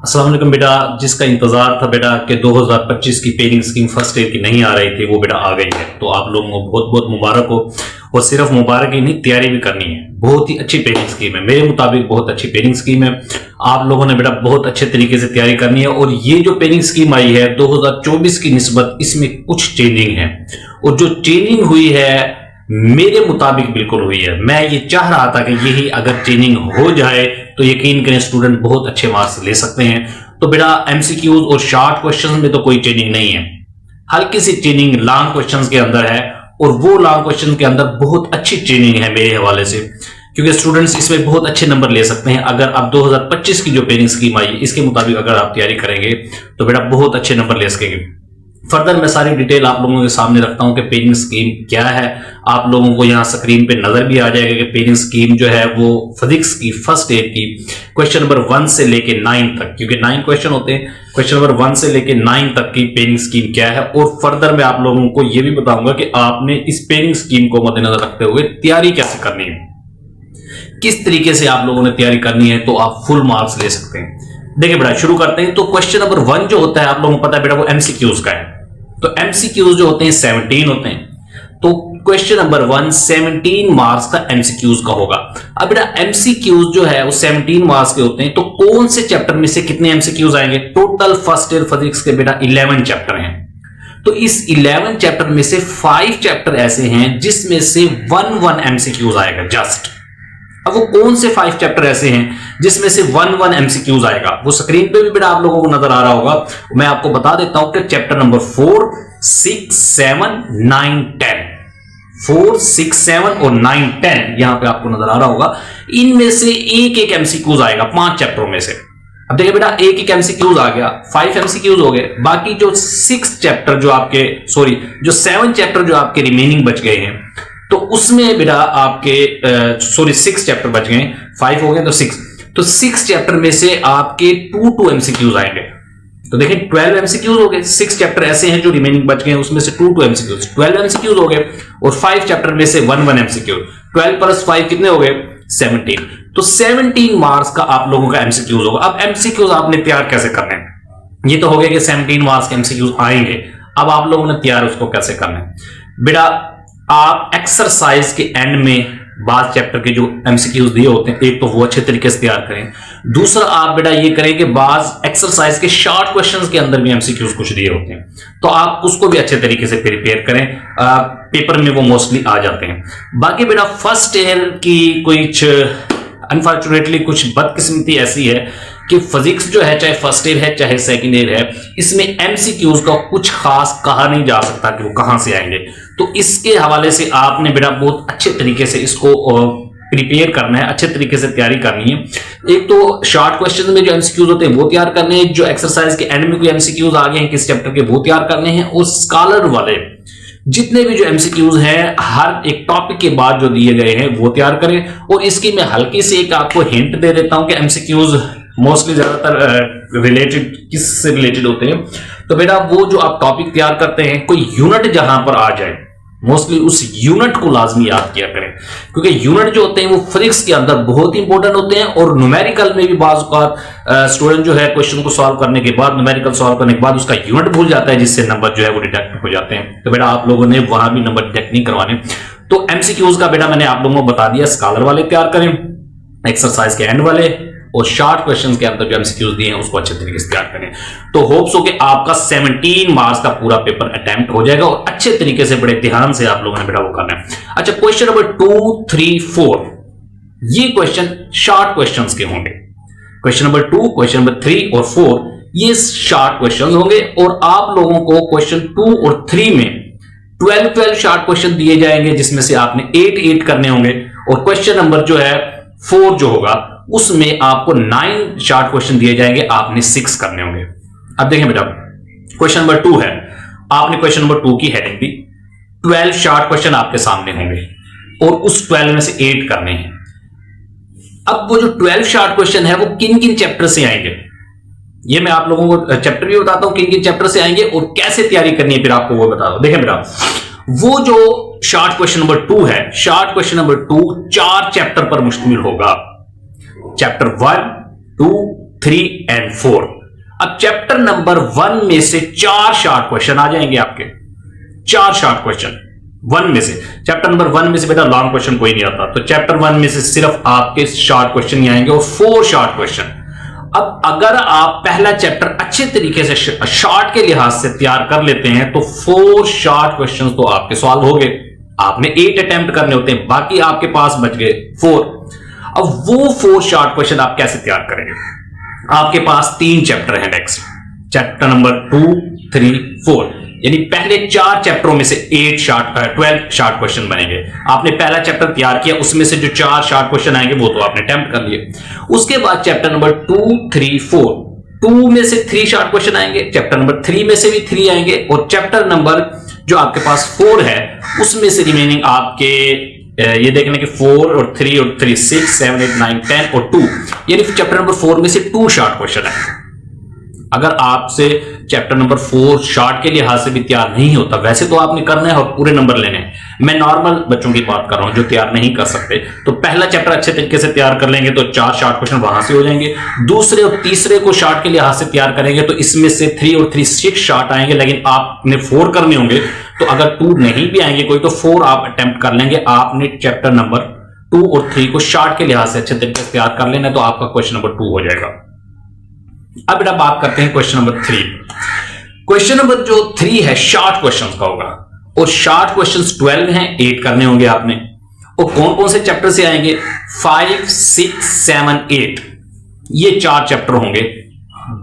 अस्सलाम वालेकुम बेटा। जिसका इंतजार था बेटा कि 2025 की पेरिंग स्कीम फर्स्ट ईयर की नहीं आ रही थी, वो बेटा आ गई है। तो आप लोगों को बहुत बहुत मुबारक हो। और सिर्फ मुबारक ही नहीं, तैयारी भी करनी है। बहुत ही अच्छी पेरिंग स्कीम है, मेरे मुताबिक बहुत अच्छी पेरिंग स्कीम है। आप लोगों ने बेटा बहुत अच्छे तरीके से तैयारी करनी है। और ये जो पेरिंग स्कीम आई है 2024 की निस्बत इसमें कुछ चेंजिंग है, और जो चेंजिंग हुई है मेरे मुताबिक बिल्कुल हुई है। मैं ये चाह रहा था कि यही अगर चेंजिंग हो जाए तो यकीन करें स्टूडेंट बहुत अच्छे मार्क्स ले सकते हैं। तो बेटा एमसीक्यूज और शॉर्ट क्वेश्चंस में तो कोई चेंजिंग नहीं है, हल्की सी चेंजिंग लॉन्ग क्वेश्चंस के अंदर है। और वो लॉन्ग क्वेश्चन के अंदर बहुत अच्छी चेंजिंग है मेरे हवाले से, क्योंकि स्टूडेंट्स इसमें बहुत अच्छे नंबर ले सकते हैं। अगर आप 2025 की जो पेरिंग स्कीम आई इसके मुताबिक अगर आप तैयारी करेंगे तो बेटा बहुत अच्छे नंबर ले सकेंगे। फर्दर मैं सारी डिटेल आप लोगों के सामने रखता हूं कि पेरिंग स्कीम क्या है। आप लोगों को यहां स्क्रीन पे नजर भी आ जाएगा कि पेरिंग स्कीम जो है वो फिजिक्स की फर्स्ट ईयर की क्वेश्चन नंबर 1 से लेके 9 तक, क्योंकि 9 क्वेश्चन होते हैं, क्वेश्चन नंबर 1 से लेके 9 तक की पेरिंग स्कीम क्या है। और फर्दर मैं आप लोगों को यह भी बताऊंगा कि आपने इस पेरिंग स्कीम को मद्देनजर रखते हुए तैयारी कैसे करनी है, किस तरीके से आप लोगों ने तैयारी करनी है तो आप फुल मार्क्स ले सकते हैं। देखिए बेटा शुरू करते हैं। तो क्वेश्चन नंबर 1 जो होता है आप लोगों को पता है बेटा वो एमसीक्यूज का है। तो एमसीक्यूज जो होते हैं 17 होते हैं। तो क्वेश्चन नंबर 1 17 मार्क्स का एमसीक्यूज का होगा। अब बेटा एमसीक्यूज जो है वो 17 मार्क्स के होते हैं। तो कौन से चैप्टर में से कितने एमसीक्यूज आएंगे? टोटल फर्स्ट ईयर फिजिक्स के बेटा 11 चैप्टर हैं। तो इस 11 चैप्टर में से 5 चैप्टर ऐसे हैं जिसमें से 1 एमसीक्यूज आएगा जस्ट। अब वो कौन से 5 चैप्टर ऐसे हैं जिसमें से 1 एमसीक्यूज आएगा? वो स्क्रीन पे भी बेटा आप लोगों को नजर आ रहा होगा। मैं आपको बता देता हूं कि चैप्टर नंबर 4, 6, 7, 9, 10, 4, 6, 7 और 9, 10 यहां पे आपको नजर आ रहा होगा। इनमें से एक एमसीक्यूज आएगा 5 चैप्टरों में से। अब देखिए बेटा एक एमसीक्यूज आ गया, 5 एमसीक्यूज हो गए। बाकी जो 6 चैप्टर जो आपके जो 7 चैप्टर जो आपके रिमेनिंग बच गए हैं, तो उसमें बेटा आपके 6 चैप्टर बच गए, 5 हो गए तो 6। तो 6 चैप्टर में से आपके 2 एमसीक्यूज आएंगे। तो देखिए 12 एमसीक्यूज हो गए। 6 चैप्टर ऐसे हैं जो रिमेनिंग बच गए हैं, उसमें से 2 एमसीक्यूज, 12 एमसीक्यूज हो गए। और 5 चैप्टर में से 1 एमसीक्यू, 12 + 5 कितने हो गए? 17। तो 17 मार्क्स का आप लोगों का एमसीक्यूज होगा। अब एमसीक्यूज आपने तैयार कैसे करने हैं? ये तो हो गया कि 17 मार्क्स के एमसीक्यूज आएंगे। अब आप लोगों ने तैयार उसको कैसे करना है? बेटा आप एक्सरसाइज के एंड में बाद चैप्टर के जो एमसीक्यूज दिए होते हैं, एक तो वो अच्छे तरीके से तैयार करें। दूसरा आप बेटा ये करें कि बाद एक्सरसाइज के शॉर्ट क्वेश्चंस के अंदर भी एमसीक्यूज कुछ दिए होते हैं, तो आप उसको भी अच्छे तरीके से प्रिपेयर करें। पेपर में वो मोस्टली आ जाते हैं। बाकी बेटा फर्स्ट ईयर की कुछ अनफॉर्चुनेटली कुछ बदकिस्मती ऐसी है कि फिजिक्स जो है, चाहे फर्स्ट ईयर है चाहे सेकंड ईयर है, इसमें एमसीक्यूज का कुछ खास कहा नहीं जा सकता कि वो कहां से आएंगे। तो इसके हवाले से आपने बेटा बहुत अच्छे तरीके से इसको प्रिपेयर करना है, अच्छे तरीके से तैयारी करनी है। एक तो शॉर्ट क्वेश्चन में जो एमसीक्यूज होते हैं वो तैयार करने हैं, जो एक्सरसाइज के एंड में कोई एमसीक्यूज आ गए हैं किस चैप्टर के वो तैयार करने हैं, और स्कॉलर वाले जितने भी जो एमसीक्यूज हैं हर एक टॉपिक के बाद जो दिए गए हैं वो तैयार करें। और इसकी मैं हल्की से एक आपको हिंट दे देता हूं कि एमसीक्यूज मोस्टली ज्यादातर रिलेटेड किससे रिलेटेड होते हैं। तो बेटा वो जो आप टॉपिक तैयार करते हैं, कोई यूनिट जहां पर आ जाए मोस्टली उस यूनिट को लाजमी याद किया करें, क्योंकि यूनिट जो होते हैं वो फिजिक्स के अंदर बहुत इंपॉर्टेंट होते हैं। और न्यूमेरिकल में भी बाज़ औक़ात स्टूडेंट जो है क्वेश्चन को सॉल्व करने के बाद, न्यूमेरिकल सॉल्व करने के बाद उसका यूनिट भूल जाता है, जिससे नंबर जो है वो डिटेक्ट हो जाते हैं। तो बेटा आप लोगों ने वहां भी नंबर डिटेक्ट नहीं करवाने। तो एमसीक्यूज का बेटा मैंने आप लोगों को बता दिया, स्कॉलर वाले तैयार करें, एक्सरसाइज के एंड वाले, और शॉर्ट क्वेश्चंस के अंदर जो एमसीक्यूज दिए हैं उसको अच्छे तरीके से तैयार करें। तो होप्स हो कि आपका 17 मार्क्स का पूरा पेपर अटेम्प्ट हो जाएगा, और अच्छे तरीके से बड़े ध्यान से आप लोगों ने बेटा वो करना है। अच्छा क्वेश्चन नंबर 2, 3, 4 ये क्वेश्चन शॉर्ट क्वेश्चंस के होंगे। क्वेश्चन नंबर 2, क्वेश्चन नंबर 3 और 4 ये शॉर्ट क्वेश्चन होंगे। और आप लोगों को क्वेश्चन 2 और 3 में 12 शॉर्ट क्वेश्चन दिए जाएंगे, जिसमें से आपने 8 करने होंगे। और क्वेश्चन नंबर जो है 4 जो होगा उसमें आपको 9 शॉर्ट क्वेश्चन दिए जाएंगे, आपने 6 करने होंगे। अब देखें बेटा क्वेश्चन नंबर 2 है, आपने क्वेश्चन नंबर 2 की हेडिंग दी, 12 शॉर्ट क्वेश्चन आपके सामने होंगे और उस 12 में से 8 करने हैं। अब वो जो 12 शॉर्ट क्वेश्चन है वो किन किन चैप्टर से आएंगे, ये मैं आप लोगों को चैप्टर भी बताता हूं किन किन चैप्टर से आएंगे और कैसे तैयारी करनी है, फिर आपको वो बता दो। देखें बेटा वो जो शॉर्ट क्वेश्चन नंबर 2 है, शॉर्ट क्वेश्चन नंबर 2 4 चैप्टर पर मुश्तमिल होगा। चैप्टर 1, 2, 3 एंड 4 अब चैप्टर नंबर 1 में से 4 शॉर्ट क्वेश्चन आ जाएंगे आपके, 4 शॉर्ट क्वेश्चन 1 में से। चैप्टर नंबर 1 में से बेटा लॉन्ग क्वेश्चन कोई नहीं आता, तो चैप्टर 1 में से सिर्फ आपके शॉर्ट क्वेश्चन ही आएंगे और 4 शॉर्ट क्वेश्चन। अब अगर आप पहला चैप्टर अच्छे तरीके से शॉर्ट के लिहाज से तैयार कर लेते हैं तो 4 शॉर्ट क्वेश्चन तो आपके सॉल्व हो गए। आपने 8 अटेम्प्ट करने होते हैं, बाकी आपके पास बच गए 4। अब वो 4 शॉर्ट क्वेश्चन आप कैसे तैयार करेंगे? आपके पास 3 चैप्टर हैं नेक्स्ट, चैप्टर नंबर 2, 3, 4, यानी पहले 4 चैप्टरों में से 12 शॉर्ट क्वेश्चन बनेंगे। आपने पहला चैप्टर तैयार किया, उसमें से जो 4 शॉर्ट क्वेश्चन आएंगे वो तो आपने अटेम्प्ट कर लिए। उसके बाद चैप्टर नंबर 2, 3, 4, 2 में से 3 शॉर्ट क्वेश्चन आएंगे, चैप्टर नंबर 3 में से भी 3 आएंगे, और चैप्टर नंबर जो आपके पास 4 है उसमें से रिमेनिंग आपके ये देखने के 4 और 3 और 3, 6, 7, 8, 9, 10 और 2, यानी चैप्टर नंबर 4 में से 2 शॉर्ट क्वेश्चन है। अगर आपसे चैप्टर नंबर 4 शॉर्ट के लिहाज से भी तैयार नहीं होता, वैसे तो आपने करना है और पूरे नंबर लेने हैं, मैं नॉर्मल बच्चों की बात कर रहा हूं जो तैयार नहीं कर सकते, तो पहला चैप्टर अच्छे तरीके से तैयार कर लेंगे तो 4 शॉर्ट क्वेश्चन वहां से हो जाएंगे। दूसरे और तीसरे को शॉर्ट के लिहाज से तैयार करेंगे तो इसमें से 3 और 3, 6 शॉर्ट आएंगे, लेकिन आपने 4 करने होंगे, तो अगर 2 नहीं भी आएंगे कोई तो 4 आप अटेम्प्ट कर लेंगे। आपने चैप्टर नंबर 2 और 3 को शॉर्ट के लिहाज से अच्छे तरीके से तैयार कर लेना, तो आपका क्वेश्चन नंबर 2 हो जाएगा। अब बेटा बात करते हैं क्वेश्चन नंबर 3। क्वेश्चन नंबर जो 3 है शॉर्ट क्वेश्चंस का होगा, और शॉर्ट क्वेश्चंस 12 हैं, 8 करने होंगे आपने। और कौन कौन से चैप्टर से आएंगे? 5, 6, 7, 8, ये 4 चैप्टर होंगे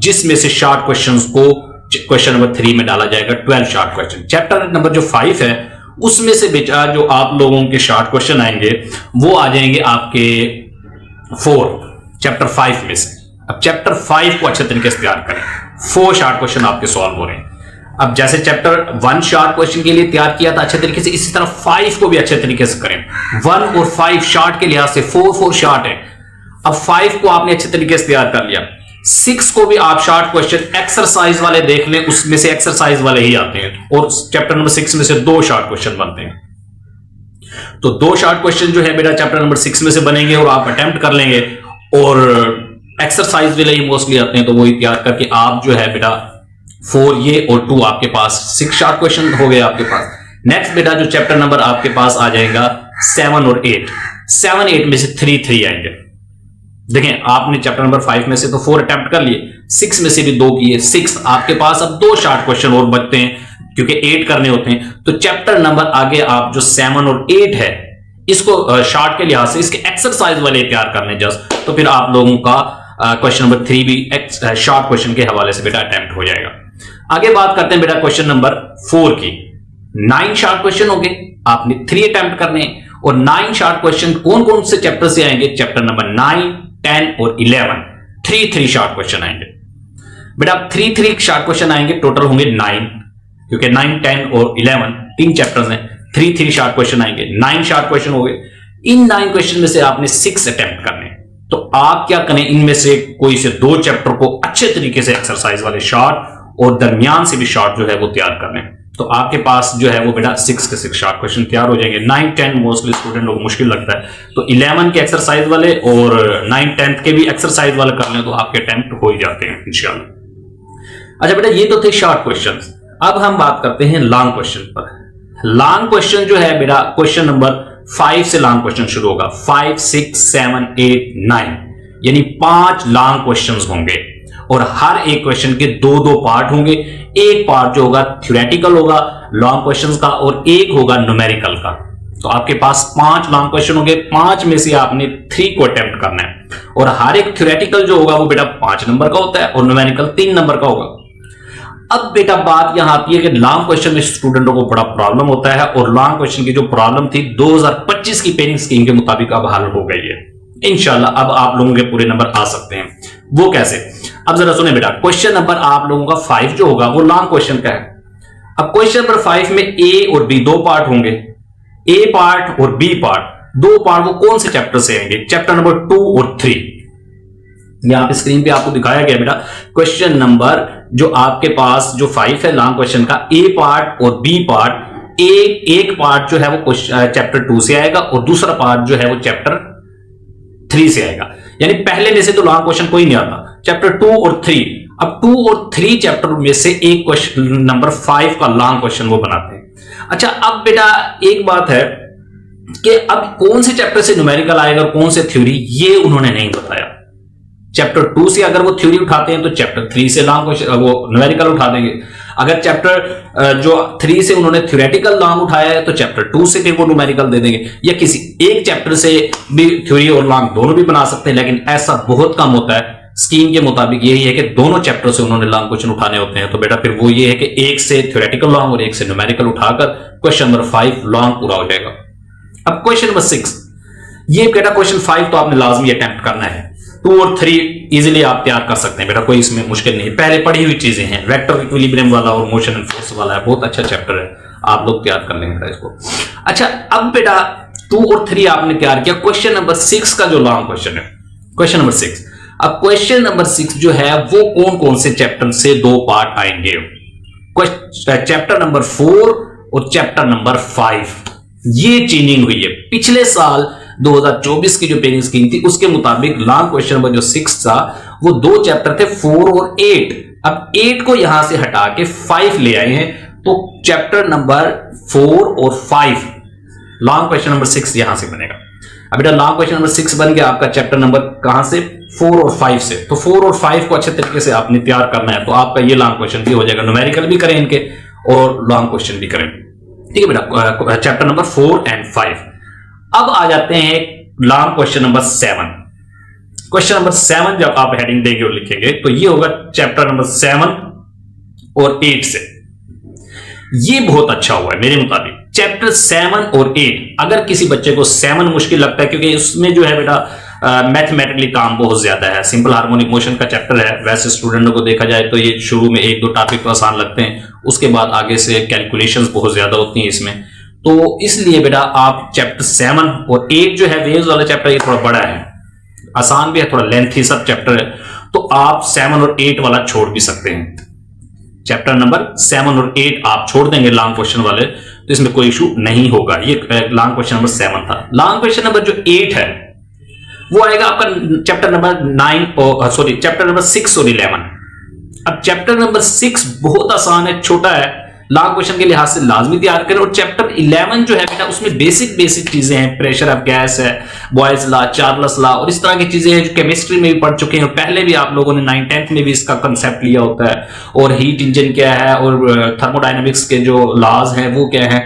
जिसमें से शॉर्ट क्वेश्चंस को क्वेश्चन नंबर 3 में डाला जाएगा। 12 शॉर्ट क्वेश्चन। चैप्टर नंबर जो 5 है उसमें से बेटा जो आप लोगों के शॉर्ट क्वेश्चन आएंगे वो आ जाएंगे आपके 4 चैप्टर 5 में से। अब चैप्टर 5 को अच्छे तरीके से तैयार करें, 4 शॉर्ट क्वेश्चन आपके सॉल्व हो रहे हैं। अब जैसे चैप्टर 1 शॉर्ट क्वेश्चन के लिए तैयार किया था अच्छे तरीके से, इसी तरह 5 को भी अच्छे तरीके से करें। 1 और 5 शॉर्ट के लिहाज से 4 शॉर्ट है। अब 5 को आपने अच्छे तरीके से तैयार कर लिया। 6 को भी आप शॉर्ट क्वेश्चन एक्सरसाइज वाले देख लें, उसमें से एक्सरसाइज वाले ही आते हैं, और चैप्टर नंबर 6 में से 2 शॉर्ट क्वेश्चन बनते हैं। तो 2 शॉर्ट क्वेश्चन जो है बेटा चैप्टर नंबर 6 में से बनेंगे और आप अटेम्प्ट कर लेंगे, और एक्सरसाइज वाले ही मोस्टली आते हैं, तो वही तैयार करके आप जो है बेटा 4 ये और 2 आपके पास 6 शॉर्ट क्वेश्चन हो गए आपके पास। नेक्स्ट बेटा जो चैप्टर नंबर आपके पास आ जाएगा 7 और 8, 7, 8 में से 3 आएंगे। देखें आपने चैप्टर नंबर 5 में से तो 4 अटेम्प्ट कर लिए, 6 में से भी 2 किए, 6 आपके पास अब 2 शॉर्ट क्वेश्चन और बचते हैं क्योंकि 8 करने होते हैं। तो चैप्टर नंबर आगे आप जो 7 और 8 है इसको शॉर्ट के लिहाज से इसके एक्सरसाइज वाले तैयार करने जस्ट, तो फिर आप लोगों का क्वेश्चन नंबर 3 भी शॉर्ट क्वेश्चन के हवाले से बेटा अटेम्प्ट हो जाएगा। आगे बात करते हैं बेटा क्वेश्चन नंबर 4 की। 9 शॉर्ट क्वेश्चन हो गए, आपने 3 अटेम्प्ट करने, और 9 शॉर्ट क्वेश्चन कौन कौन से चैप्टर से आएंगे? चैप्टर नंबर 9, 10 और 11, 3 शॉर्ट क्वेश्चन आएंगे बेटा। 3 शॉर्ट क्वेश्चन आएंगे, टोटल होंगे 9, क्योंकि 9, 10 और 11 3 चैप्टर्स हैं। 3 शॉर्ट क्वेश्चन आएंगे, 9 शॉर्ट क्वेश्चन हो गए। इन 9 क्वेश्चन में से आपने 6 अटेम्प्ट करने, तो आप क्या करें, इनमें से कोई से 2 चैप्टर को अच्छे तरीके से एक्सरसाइज वाले शॉर्ट और दरमियान से भी शॉर्ट जो है वो तैयार कर लें, तो आपके पास जो है वो बेटा 6 के 6 शॉर्ट क्वेश्चन तैयार हो जाएंगे। 9, 10 मोस्टली स्टूडेंट लोग मुश्किल लगता है, तो 11 के एक्सरसाइज वाले और 9, 10 के भी एक्सरसाइज वाले कर लें तो आपके अटेम्प्ट हो ही जाते हैं इंशाल्लाह। अच्छा बेटा ये तो थे शॉर्ट क्वेश्चन। अब हम बात करते हैं लॉन्ग क्वेश्चन पर। लॉन्ग क्वेश्चन जो है बेटा क्वेश्चन नंबर 5 से लॉन्ग क्वेश्चन शुरू होगा। 5, 6, 7, 8, 9 यानी 5 लॉन्ग क्वेश्चंस होंगे, और हर एक क्वेश्चन के 2 पार्ट होंगे। एक पार्ट जो होगा थ्योरेटिकल होगा लॉन्ग क्वेश्चंस का, और एक होगा न्यूमेरिकल का। तो आपके पास 5 लॉन्ग क्वेश्चन होंगे, 5 में से आपने 3 को अटेम्प्ट करना है, और हर एक थ्योरेटिकल जो होगा वो बेटा 5 नंबर का होता है और न्यूमेरिकल 3 नंबर का होगा। अब बेटा बात यहां आती है कि लॉन्ग क्वेश्चन में स्टूडेंटों को बड़ा प्रॉब्लम होता है, और लॉन्ग क्वेश्चन की जो प्रॉब्लम थी 2025 की पेनिंग स्कीम के मुताबिक अब हल हो गई है इंशाल्लाह। अब आप लोगों के पूरे नंबर आ सकते हैं। वो कैसे? अब जरा सुने बेटा, क्वेश्चन नंबर आप लोगों का 5 जो होगा वो लॉन्ग क्वेश्चन का है। अब क्वेश्चन नंबर 5 में ए और बी 2 पार्ट होंगे, ए पार्ट और बी पार्ट 2 पार्ट वो कौन से चैप्टर से आएंगे? चैप्टर नंबर 2 और 3। यहां पे स्क्रीन पे आपको दिखाया गया बेटा क्वेश्चन नंबर जो आपके पास जो 5 है लॉन्ग क्वेश्चन का, ए पार्ट और बी पार्ट। एक पार्ट जो है वो चैप्टर 2 से आएगा और दूसरा पार्ट जो है वो चैप्टर 3 से आएगा। यानी पहले में से तो लॉन्ग क्वेश्चन कोई नहीं आता। चैप्टर 2 और 3 अब 2 और 3 चैप्टर में से एक क्वेश्चन नंबर 5 का लॉन्ग क्वेश्चन वो बनाते हैं। अच्छा, अब बेटा एक बात है कि अब कौन से चैप्टर से न्यूमेरिकल आएगा और कौन से थ्योरी, ये उन्होंने नहीं बताया। चैप्टर 2 से अगर वो थ्योरी उठाते हैं तो चैप्टर 3 से लॉन्ग क्वेश्चन वो न्यूमेरिकल उठा देंगे। अगर चैप्टर जो 3 से उन्होंने थ्योरेटिकल लॉन्ग उठाया है तो चैप्टर 2 से भी वो न्यूमेरिकल दे देंगे, या किसी एक चैप्टर से भी थ्योरी और लॉन्ग दोनों भी बना सकते हैं, लेकिन ऐसा बहुत कम होता है। स्कीम के मुताबिक यही है कि दोनों चैप्टर से उन्होंने लॉन्ग क्वेश्चन उठाने होते हैं। तो बेटा फिर वो ये है कि एक से थ्योरेटिकल लॉन्ग और एक से न्यूमेरिकल उठाकर क्वेश्चन नंबर 5 लॉन्ग पूरा हो जाएगा। अब क्वेश्चन नंबर 6, ये बेटा क्वेश्चन 5 तो आपने लाजमी अटेम्प्ट करना है। 2 और 3 इजीली आप तैयार कर सकते हैं बेटा, कोई इसमें मुश्किल नहीं, पहले पढ़ी हुई चीजें हैं। वेक्टर इक्विलिब्रियम वाला और मोशन एंड फोर्स वाला है, बहुत अच्छा चैप्टर है, आप लोग तैयार कर लेंगे इसको। अच्छा, अब बेटा 2 और 3 आपने तैयार किया। क्वेश्चन नंबर 6 का जो लॉन्ग क्वेश्चन है, क्वेश्चन नंबर 6, अब क्वेश्चन नंबर 6 जो है वो कौन कौन से चैप्टर से 2 पार्ट आएंगे, चैप्टर नंबर 4 और चैप्टर नंबर 5। ये चेंजिंग हुई है। पिछले साल 2024 की जो पेनिंग स्कीम थी उसके मुताबिक लॉन्ग क्वेश्चन नंबर जो 6 था वो 2 चैप्टर थे 4 और 8। अब 8 को यहां से हटा के 5 ले आए हैं, तो चैप्टर नंबर 4 और 5 लॉन्ग क्वेश्चन नंबर 6 यहां से बनेगा। अब बेटा लॉन्ग क्वेश्चन नंबर 6 बन गया आपका चैप्टर नंबर कहां से, 4 और 5 से। तो 4 और 5 को अच्छे तरीके से आपने तैयार करना है, तो आपका ये लॉन्ग क्वेश्चन भी हो जाएगा, न्यूमेरिकल भी करें इनके और लॉन्ग क्वेश्चन भी करें। ठीक है बेटा, चैप्टर नंबर 4 एंड 5। अब आ जाते हैं long question number 7। Question number 7 जब आप हेडिंग देंगे और लिखेंगे तो ये होगा चैप्टर नंबर 7 और 8 से। ये बहुत अच्छा हुआ है मेरे मुताबिक, चैप्टर 7 और 8। अगर किसी बच्चे को 7 मुश्किल लगता है क्योंकि उसमें जो है बेटा मैथमेटिकली काम बहुत ज्यादा है, सिंपल हार्मोनिक मोशन का चैप्टर है। वैसे स्टूडेंटों को देखा जाए तो ये शुरू में 1-2 टॉपिक तो आसान लगते हैं, उसके बाद आगे से कैलकुलेशंस बहुत ज्यादा होती हैं इसमें। तो इसलिए बेटा आप चैप्टर 7 और 8 जो है वेव्स वाला चैप्टर, ये थोड़ा बड़ा है, आसान भी है, थोड़ा लेंथी सब चैप्टर है, तो आप 7 और 8 वाला छोड़ भी सकते हैं। चैप्टर नंबर 7 और 8 आप छोड़ देंगे लॉन्ग क्वेश्चन वाले, तो इसमें कोई इशू नहीं होगा। ये लॉन्ग क्वेश्चन नंबर 7 था। लॉन्ग क्वेश्चन नंबर जो 8 है वो आएगा आपका चैप्टर नंबर चैप्टर नंबर 6 और 11। अब चैप्टर नंबर 6 बहुत आसान है, छोटा है, लॉन्ग क्वेश्चन के लिहाज से लाजमी तैयार करें। और चैप्टर 11 जो है बेटा उसमें बेसिक चीजें हैं, प्रेशर ऑफ गैस है, बॉयल्स लॉ, चार्ल्स लॉ और इस तरह की चीजें हैं जो केमिस्ट्री में भी पढ़ चुके हैं, और पहले भी आप लोगों ने 9th-10th में भी इसका कंसेप्ट लिया होता है। और हीट इंजन क्या है और थर्मोडायनेमिक्स के जो लॉज हैं वो क्या है,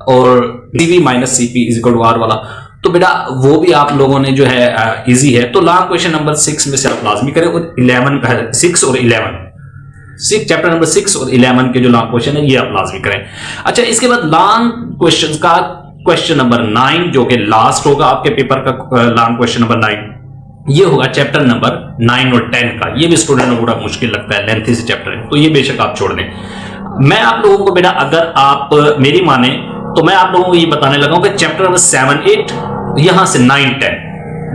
और CV - CP = R वाला, तो बेटा वो भी आप लोगों ने जो है इजी है। तो लॉन्ग क्वेश्चन नंबर 6 में से आप लाजमी करें, और 6 और 11 चैप्टर नंबर 6 और 11 के जो लॉन्ग क्वेश्चन है ये आप लाजमी करें। अच्छा, इसके बाद लॉन्ग क्वेश्चन का क्वेश्चन नंबर 9 जो कि लास्ट होगा आपके पेपर का, लॉन्ग क्वेश्चन नंबर 9 ये होगा चैप्टर नंबर 9 और 10 का। ये भी स्टूडेंट को बड़ा मुश्किल लगता है, लेंथी से चैप्टर है, तो ये बेशक आप छोड़ दें। मैं आप लोगों को बेटा, अगर आप मेरी माने तो मैं आप लोगों को ये बताने लगा हूं कि चैप्टर नंबर 7, 8 यहां से 9, 10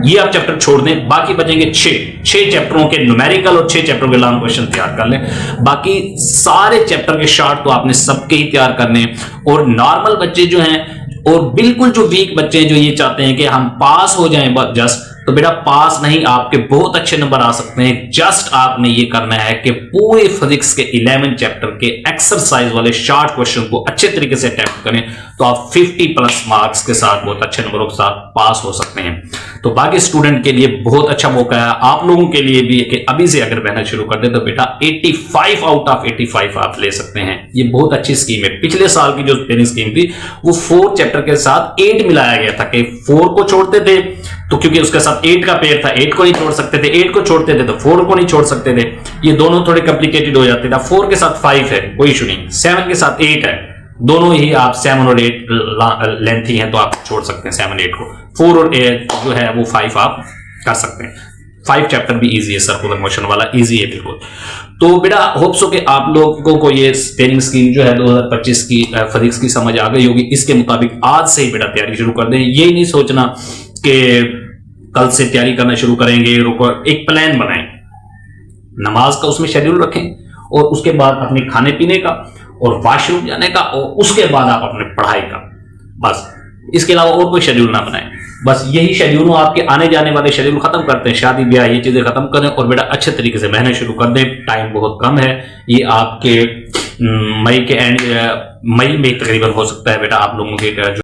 ये आप चैप्टर छोड़ दें, बाकी बचेंगे 6 चैप्टरों के न्यूमेरिकल और 6 चैप्टरों के लॉन्ग क्वेश्चन तैयार कर लें। बाकी सारे चैप्टर के शॉर्ट तो आपने सबके ही तैयार करने हैं। और नॉर्मल बच्चे जो हैं और बिल्कुल जो वीक बच्चे हैं जो ये चाहते हैं कि हम पास हो जाएं बस जस्ट, तो बेटा पास नहीं, आपके बहुत अच्छे नंबर आ सकते हैं। जस्ट आपने ये करना है कि पूरे फिजिक्स के 11 चैप्टर के एक्सरसाइज वाले शॉर्ट क्वेश्चन को अच्छे तरीके से अटेम्प्ट करें, तो आप 50+ मार्क्स के साथ बहुत अच्छे नंबरों के साथ पास हो सकते हैं। तो बाकी स्टूडेंट के लिए बहुत अच्छा मौका है, आप लोगों के लिए भी कि अभी से अगर मेहनत शुरू कर दे तो बेटा 85 आउट ऑफ 85 आप ले सकते हैं। ये बहुत अच्छी स्कीम है। पिछले साल की जो ट्रेनिंग स्कीम थी वो 4 चैप्टर के साथ 8 मिलाया गया था, कि 4 को छोड़ते थे तो क्योंकि उसके साथ 8 का पेयर था, 8 को नहीं छोड़ सकते थे, 8 को छोड़ते थे तो 4 को नहीं छोड़ सकते थे, ये दोनों थोड़े कॉम्प्लिकेटेड हो जाते थे। 4 के साथ 5 है, कोई इशू नहीं, 7 के साथ 8 है, दोनों ही आप 7 और 8 लेंथी हैं तो आप छोड़ सकते हैं 7 8 को। 4 और 8 जो है वो 5 आप कर सकते हैं। 5 चैप्टर भी इजी है, सर्कुलर मोशन वाला इजी है बिल्कुल। तो बेटा होप सो कि आप लोगों को ये ट्रेनिंग स्कीम जो है 2025 की फिजिक्स की समझ आ गई होगी। इसके मुताबिक आज से ही बेटा तैयारी शुरू कर दें। ये नहीं सोचना कि कल से तैयारी करना शुरू करेंगे, रुको, एक प्लान बनाएं, नमाज का उसमें शेड्यूल रखें और उसके बाद अपने खाने पीने का और वॉशरूम जाने का और उसके बाद आप अपने पढ़ाई का, बस इसके अलावा और कोई शेड्यूल ना बनाएं। बस यही शेड्यूल हो, आपके आने जाने वाले शेड्यूल खत्म करते हैं, शादी ब्याह ये चीजें खत्म करें और बेटा अच्छे तरीके से मेहनत शुरू कर दें। टाइम बहुत कम है, ये आपके मई के एंड मई में तकरीबन हो सकता है बेटा आप लोगों के